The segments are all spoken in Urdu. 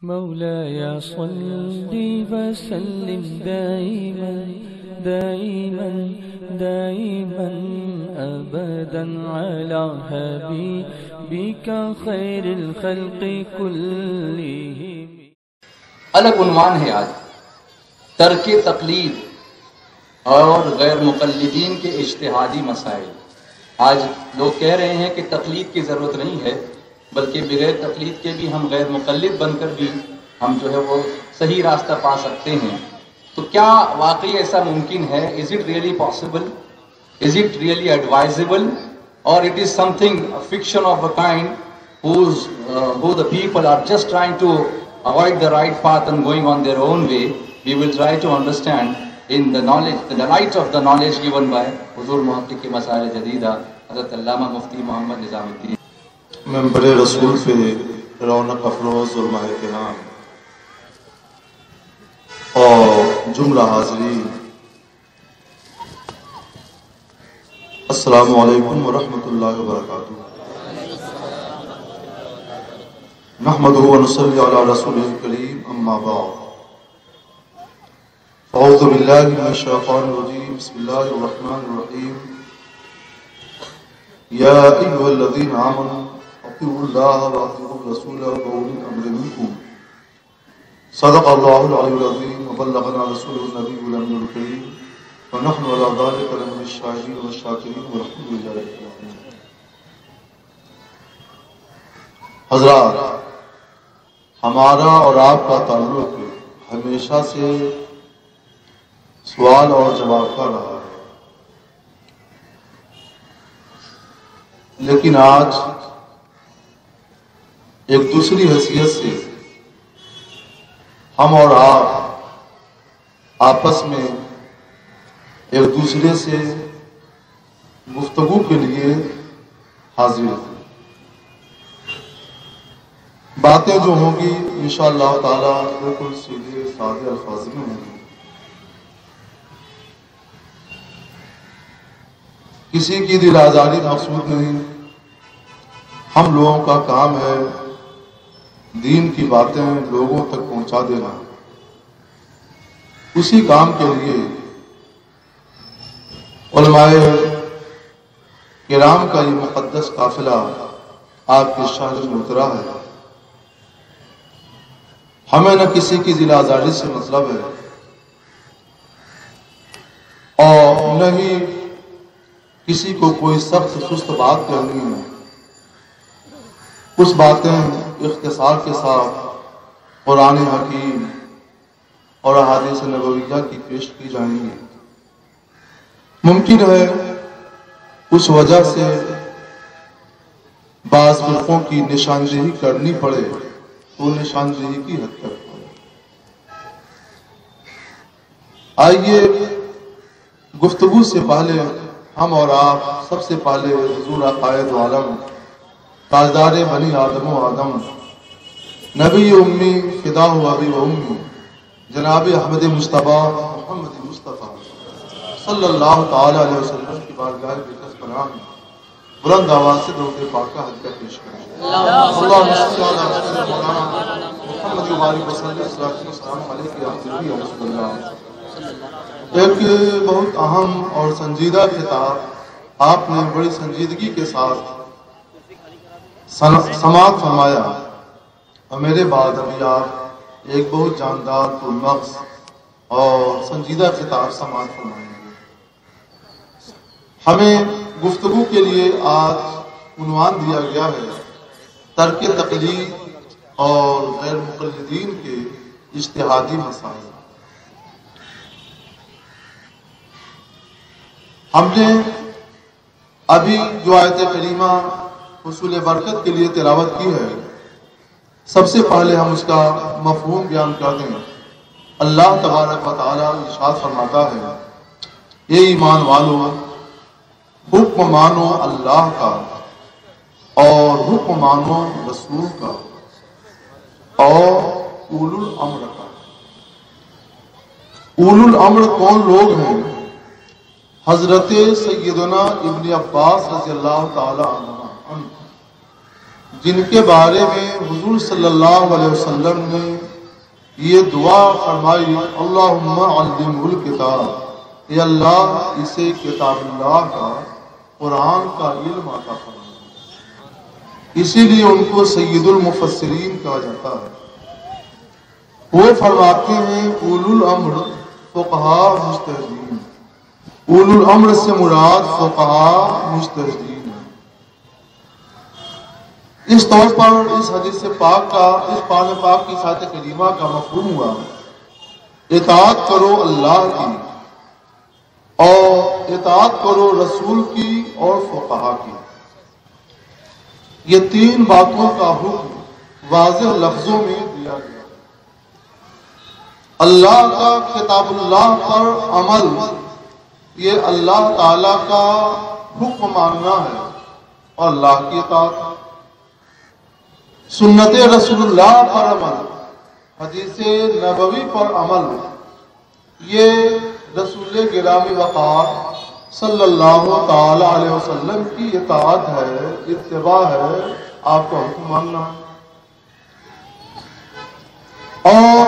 مولاي صل وسلم دائما دائما دائما أبدا على حبيبك خير الخلق كلهم. الگ عنوان ہے آج ترک تقلید اور غیر مقلدین کے اجتہادی مسائل. آج لوگ کہہ رہے ہیں کہ تقلید کی ضرورت نہیں ہے، بلکہ بغیر تقلید کے بھی ہم غیر مقلد بن کر بھی ہم جو ہے وہ صحیح راستہ پا سکتے ہیں. تو کیا واقعی ایسا ممکن ہے؟ Is it really possible? Is it really advisable? اور it is something fiction of a kind who the people are just trying to avoid the right path and going on their own way? We will try to understand in the knowledge, in the light of the knowledge given by حضور محقق مسائل جدیدہ حضرت علامہ مفتی محمد نظام الدین. ممبر رسول پہ رونق افروز علماء کرام اور جملہ حاضرین، السلام علیکم ورحمۃ اللہ وبرکاتہ. نحمدہ ونصلی علی رسولہ الکریم، اما بعد. اعوذ باللہ من الشیطان الرجیم، بسم اللہ الرحمن الرحیم. یا ایھا الذین آمنوا اطیعوا اللہ واطیعوا الرسول واولی الامر منکم. صدق اللہ العلی العظیم وبلغنا رسولہ النبی الامین الکریم ونحن علی ذلک لمن الشاہدین والشاکرین والحمد للہ رب العالمین. حضرات، ہمارا اور آپ کا تعلق ہمیشہ سے سوال اور جواب کا رہا ہے، لیکن آج ایک دوسری حیثیت سے ہم اور آپ آپس میں ایک دوسرے سے گفتگو کے لیے حاضر ہیں. باتیں جو ہوں گی انشاءاللہ تعالی بالکل سیدھے سادے الفاظ میں ہوں گی. کسی کی دل آزاری مقصود نہیں. ہم لوگوں کا کام ہے دین کی باتیں لوگوں تک پہنچا دینا. اسی کام کے لیے علماء کرام کا یہ مقدس قافلہ آپ کے شہر میں اترا ہے. ہمیں نہ کسی کی دل آزاری سے مطلب ہے اور نہ ہی کسی کو کوئی سخت سست بات کرنی ہے. کچھ باتیں اختصار کے ساتھ قرآن حکیم اور احادیث نبویہ کی پیش کی جائیں گی. ممکن ہے اس وجہ سے بعض فرقوں کی نشاندہی کرنی پڑے تو نشاندہی کی حد تک ہو. آئیے گفتگو سے پہلے ہم اور آپ سب سے پہلے حضور قائد عالم تاجدار بنی آدم و آدم نبی امی فدا و ابی و امی جناب احمد مصطفیٰ محمد مصطفیٰ صلی اللہ تعالی علیہ وسلم کی بارگاہ بقدس پناہ میں بلند آواز سے درود پاکہ ہدیہ پیش کریں. اللہم صلی علی مولانا محمد وآلہ وسلم السلام علیکم یا رسول اللہ. ایک بہت اہم اور سنجیدہ خطاب آپ نے بڑی سنجیدگی کے ساتھ سماعت فرمایا اور میرے بعد ابھی آپ ایک بہت جاندار پرمغز اور سنجیدہ خطاب سماعت فرمائیں گے. ہمیں گفتگو کے لیے آج عنوان دیا گیا ہے ترک تقلید اور غیر مقلدین کے اجتہادی مسائل. ہم نے ابھی جو آیت کریمہ حصول برکت کے لیے تلاوت کی ہے، سب سے پہلے ہم اس کا مفہوم بیان کر دیں. اللہ تبارک و تعالی ارشاد فرماتا ہے، اے ایمان والو حکم مانو اللہ کا اور حکم مانو رسول کا اور اولو الامر کا. اولو الامر کون لوگ ہیں؟ حضرت سیدنا ابن عباس رضی اللہ تعالی عنہ جن کے بارے میں حضور صلی اللہ علیہ وسلم نے یہ دعا فرمائی، اللہم علمہ الکتاب، اے اللہ اسے کتاب اللہ کا، قرآن کا علم عطا فرما۔ اسی لیے ان کو سید المفسرین کہا جاتا ہے۔ وہ فرماتے ہیں اولو الامر فقہاء مجتہدین، اولو الامر سے مراد فقہاء مجتہدین۔ اس طور پر اس حدیث پاک کا، اس قرآن پاک کی آیت کریمہ کا مفہوم ہوا اطاعت کرو اللہ کی، اور اطاعت کرو رسول کی اور فقہا کی۔ یہ تین باتوں کا حکم واضح لفظوں میں دیا گیا۔ اللہ کا کتاب اللہ پر عمل، یہ اللہ تعالی کا حکم ماننا ہے اور اللہ کی اطاعت۔ سنت رسول اللہ پر عمل، حدیث نبوی پر عمل، یہ رسول گرامی وقار صلی اللہ تعالی علیہ وسلم کی اطاعت ہے، اتباع ہے، آپ کا حکم ماننا۔ اور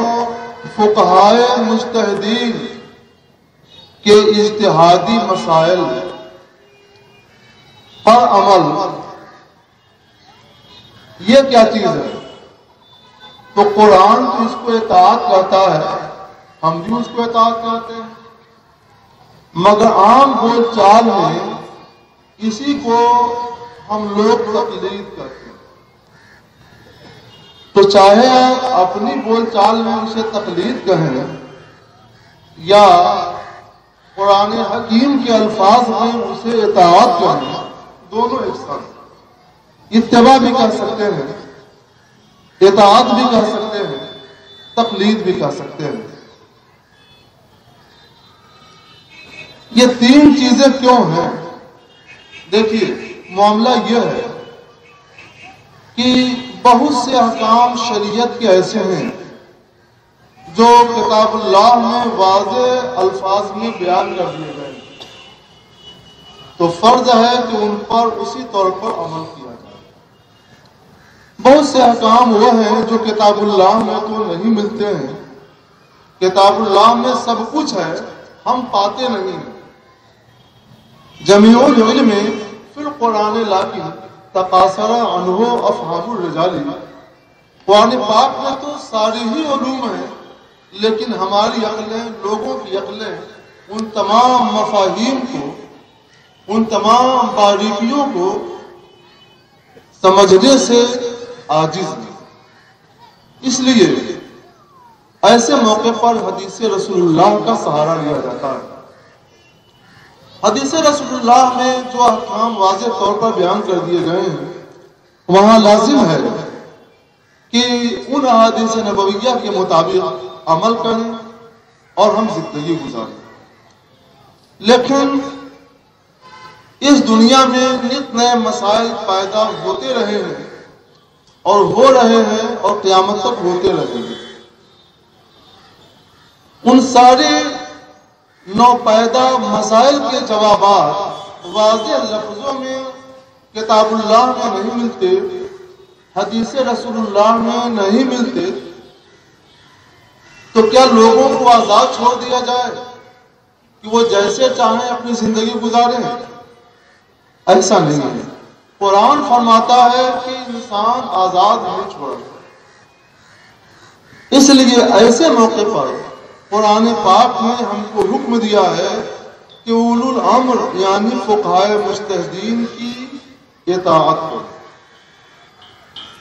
فقہائے مجتہدین کے اجتہادی مسائل پر عمل، یہ کیا چیز ہے؟ تو قرآن تو اس کو اطاعت کرتا ہے، ہم بھی اس کو اطاعت کرتے ہیں، مگر عام بول چال میں اسی کو ہم لوگ تقلید کرتے ہیں۔ تو چاہے آپ اپنی بول چال میں اسے تقلید کہیں یا قرآن حکیم کے الفاظ میں اسے اطاعت کہیں، دونوں ایک ساتھ، اتباع بھی کہہ سکتے ہیں، اطاعت بھی کہہ سکتے ہیں، تقلید بھی کہہ سکتے ہیں۔ یہ تین چیزیں کیوں ہیں؟ دیکھیے معاملہ یہ ہے کہ بہت سے احکام شریعت کے ایسے ہیں جو کتاب اللہ میں واضح الفاظ میں بیان کر دیے گئے، تو فرض ہے کہ ان پر اسی طور پر عمل کیا جائے۔ بہت سے احکام وہ ہیں جو کتاب اللہ میں تو نہیں ملتے ہیں، کتاب اللہ میں سب کچھ ہے، ہم پاتے نہیں ہیں۔ جمیع العلم فی القرآن لیکن تقاصر عنہ افہام الرجال، قرآن پاک میں تو ساری ہی علوم ہیں، لیکن ہماری عقلیں، لوگوں کی عقلیں ان تمام مفاہیم کو، ان تمام باریکیوں کو سمجھنے سے عاجز ہیں۔ اس لیے ایسے موقع پر حدیث رسول اللہ کا سہارا لیا جاتا ہے۔ حدیث رسول اللہ میں جو احکام واضح طور پر بیان کر دیے گئے ہیں، وہاں لازم ہے کہ ان احادیث نبویہ کے مطابق عمل کریں اور ہم زندگی گزاریں۔ لیکن اس دنیا میں نت نئے مسائل پیدا ہوتے رہے ہیں اور ہو رہے ہیں اور قیامت تک ہوتے رہیں گے۔ ان سارے نوپیدا مسائل کے جوابات واضح لفظوں میں کتاب اللہ میں نہیں ملتے، حدیث رسول اللہ میں نہیں ملتے، تو کیا لوگوں کو آزاد چھوڑ دیا جائے کہ وہ جیسے چاہیں اپنی زندگی گزاریں؟ ایسا نہیں ہے۔ قرآن فرماتا ہے کہ انسان آزاد نہیں چھوڑا۔ اس لیے ایسے موقع پر قرآن پاک نے ہم کو حکم دیا ہے کہ اولو الامر یعنی فقہائے مجتہدین کی اطاعت کرو۔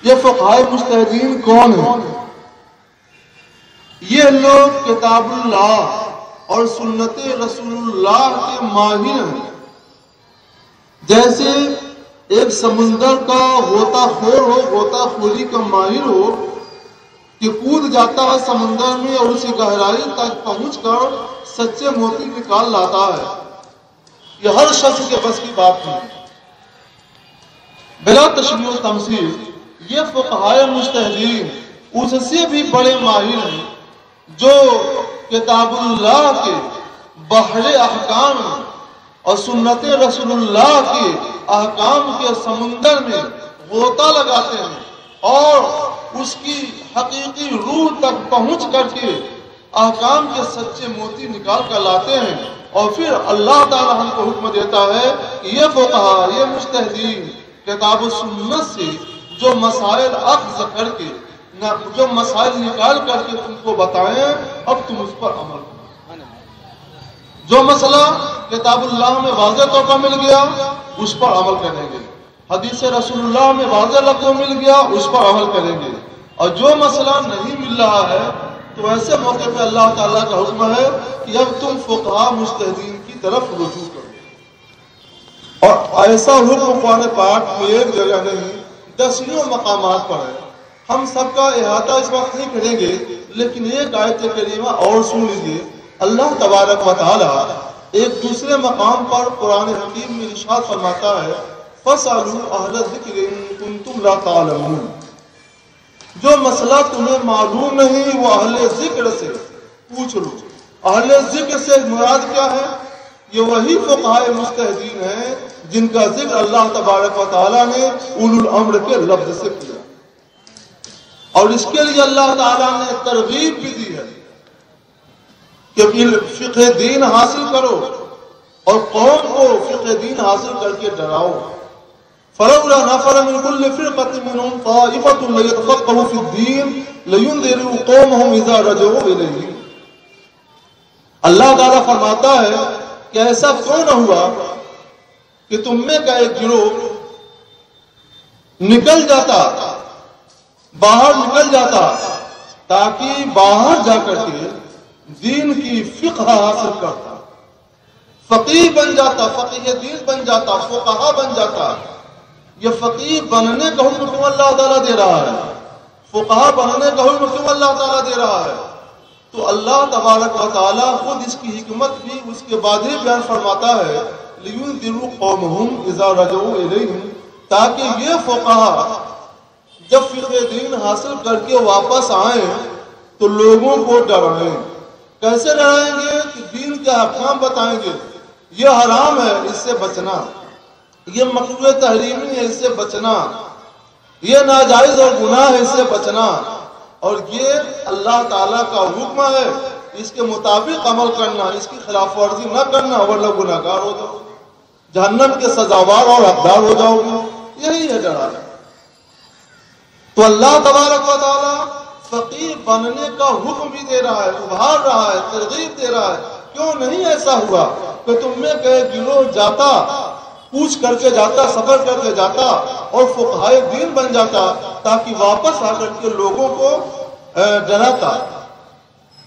یہ فقہائے مجتہدین کون ہیں؟ یہ لوگ کتاب اللہ اور سنت رسول اللہ کے ماہر ہیں۔ جیسے ایک سمندر کا غوطہ خور ہو، غوطہ خوری کا ماہر ہو کہ کود جاتا ہے سمندر میں اور اسی گہرائی تک پہنچ کر سچے موتی نکال لاتا ہے، یہ ہر شخص کے بس کی بات نہیں۔ بلا تشبیہ و تمثیل یہ فقہائے مجتہدین اس سے بھی بڑے ماہر ہیں جو کتاب اللہ کے بحر احکام اور سنت رسول اللہ کے احکام کے سمندر میں غوطہ لگاتے ہیں اور اس کی حقیقی روح تک پہنچ کر کے احکام کے سچے موتی نکال کر لاتے ہیں، اور پھر اللہ تعالیٰ ہم کو حکم دیتا ہے کہ یہ فقہا، یہ مجتہدین کتاب و سنت سے جو مسائل اخذ کر کے، جو مسائل نکال کر کے تم کو بتائیں، اب تم اس پر عمل کرو۔ جو مسئلہ کتاب اللہ میں واضح طور پر مل گیا اس پر عمل کریں گے، حدیث رسول اللہ میں واضح لفظوں مل گیا اس پر عمل کریں گے، اور جو مسئلہ نہیں مل رہا ہے تو ایسے موقع پہ اللہ تعالیٰ کا حکم ہے کہ اب تم فقہا مجتہدین کی طرف رجوع کرو۔ اور ایسا حکم قرآن پاک میں ایک جگہ نہیں، دسیوں مقامات پر ہے۔ ہم سب کا احاطہ اس وقت نہیں کریں گے، لیکن ایک آیت کریمہ اور سن لیجیے۔ اللہ تبارک و تعالیٰ ایک دوسرے مقام پر قرآن حکیم میں ارشاد فرماتا ہے فَاسْأَلُوا أَهْلَ الذِّكْرِ إِن كُنتُمْ لَا تَعْلَمُونَ، جو مسئلہ تمہیں معلوم نہیں وہ اہل ذکر سے پوچھ لو۔ اہل ذکر سے مراد کیا ہے؟ یہ وہی فقہائے مجتہدین ہیں جن کا ذکر اللہ تبارک و تعالیٰ نے اولو الامر کے لفظ سے کیا، اور اس کے لیے اللہ تعالیٰ نے ترغیب بھی دی ہے کہ فقہ دین حاصل کرو اور قوم کو فقہ دین حاصل کر کے ڈراؤ۔ فلولا نفر من كل فرقة منهم طائفة ليتفقهوا في الدين لينذروا قومهم إذا رجعوا إليه۔ اللہ تعالیٰ فرماتا ہے کہ ایسا کیوں نہ ہوا کہ تم میں کا ایک گروہ نکل جاتا، باہر نکل جاتا، تاکہ باہر جا کر کے دین کی فقہ حاصل کرتا، فقیہ بن جاتا، فقیہ دین بن جاتا، فقہا بن جاتا۔ یہ فقیہ بننے کا حکم کیوں اللہ تعالیٰ دے رہا ہے؟ فقہا بننے کا حکم کیوں اللہ تعالیٰ دے رہا ہے؟ تو اللہ تبارک و تعالیٰ خود اس کی حکمت بھی اس کے بعد ہی بیان فرماتا ہے لِيُنذِرُوا قَوْمَهُمْ إِذَا رَجَعُوا إِلَيْهِمْ، تاکہ یہ فقہا جب فقہ دین حاصل کر کے واپس آئیں تو لوگوں کو ڈرائیں۔ کیسے ڈرائیں گے؟ کہ دین کے احکام بتائیں گے، یہ حرام ہے اس سے بچنا، یہ مکروہ تحریمی ہے اس سے بچنا، یہ ناجائز اور گناہ ہے اس سے بچنا، اور یہ اللہ تعالیٰ کا حکم ہے، اس کے مطابق عمل کرنا، اس کی خلاف ورزی نہ کرنا ورنہ گناہ گار ہو جاؤ، جہنم کے سزاوار اور حقدار ہو جاؤ گے۔ یہی ہے ڈرانا۔ تو اللہ تبارک و تعالیٰ فقیہ بننے کا حکم بھی دے رہا ہے، ابھار رہا ہے، ترغیب دے رہا ہے۔ کیوں نہیں ایسا ہوا کہ تم میں کئی گروہ جاتا، پوچھ کر کے جاتا، سفر کر کے جاتا اور فقہائے دین بن جاتا، تاکہ واپس آ کر کے لوگوں کو ڈراتا،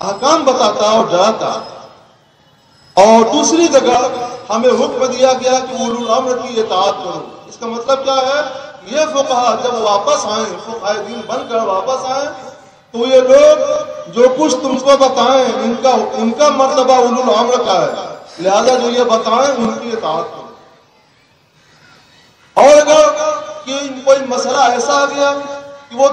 احکام بتاتا اور ڈراتا۔ اور دوسری جگہ ہمیں حکم دیا گیا کہ اولو الامر کی اطاعت کرو۔ اس کا مطلب کیا ہے؟ یہ فقہا جب واپس آئیں، فقہائے دین بن کر واپس آئیں، تو یہ لوگ جو کچھ تم کو بتائیں ان کا مرتبہ اولو الامر کا ہے، لہذا جو یہ بتائیں ان کی اطاعت کرو۔ اور اگر کوئی مسئلہ ایسا آ گیا کہ وہ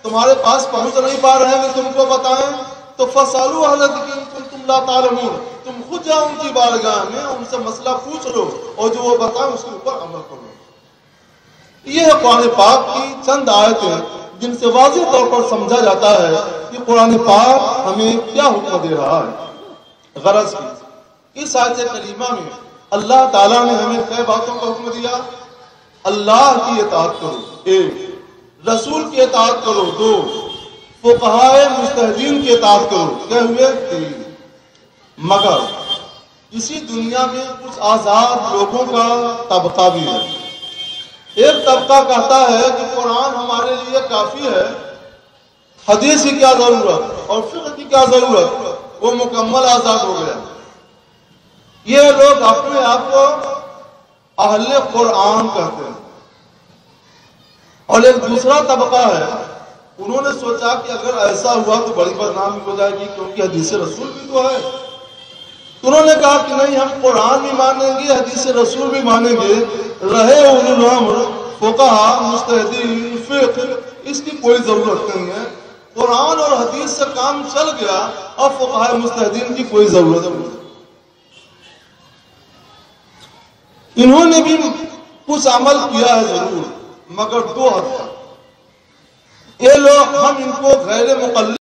تمہارے پاس پہنچ نہیں پا رہے ہیں کہ تم کو بتائیں، تو فَاسْأَلُوا أَهْلَ الذِّكْرِ إِن كُنتُمْ لَا تَعْلَمُونَ، تم خود جاؤ ان کی بارگاہ میں، ان سے مسئلہ پوچھ لو اور جو وہ بتائیں اس کے اوپر عمل کرو۔ یہ ہے قرآن پاک کی چند آیتیں جن سے واضح طور پر سمجھا جاتا ہے کہ قرآن پاک ہمیں کیا حکم دے رہا ہے۔ غرض کی اس آیت کریمہ میں اللہ تعالیٰ نے ہمیں کئی باتوں کا حکم دیا۔ اللہ کی اطاعت کرو، ایک، رسول کی اطاعت کرو، دو، فقہائے مجتہدین کی اطاعت کرو، کہے ہوئے تین۔ مگر اسی دنیا میں کچھ آزاد لوگوں کا طبقہ بھی ہے۔ ایک طبقہ کہتا ہے کہ قرآن ہمارے لیے کافی ہے، حدیث کی کیا ضرورت اور فقہ کی کیا ضرورت، وہ مکمل آزاد ہو گیا۔ یہ لوگ اپنے آپ کو اہل قرآن کہتے ہیں۔ اور ایک دوسرا طبقہ ہے، انہوں نے سوچا کہ اگر ایسا ہوا تو بڑی بدنامی ہو جائے گی، کیونکہ حدیث رسول بھی تو ہے۔ تو انہوں نے کہا کہ نہیں، ہم قرآن بھی مانیں گے، حدیث رسول بھی مانیں گے، رہے اولو الامر فقہا مجتہدین فقہ، اس کی کوئی ضرورت نہیں ہے۔ قرآن اور حدیث سے کام چل گیا، اب فقہا مجتہدین کی کوئی ضرورت نہیں۔ انہوں نے بھی کچھ عمل کیا ہے ضرور، مگر 2 حد تک۔ یہ لوگ ہم ان کو غیر مقلد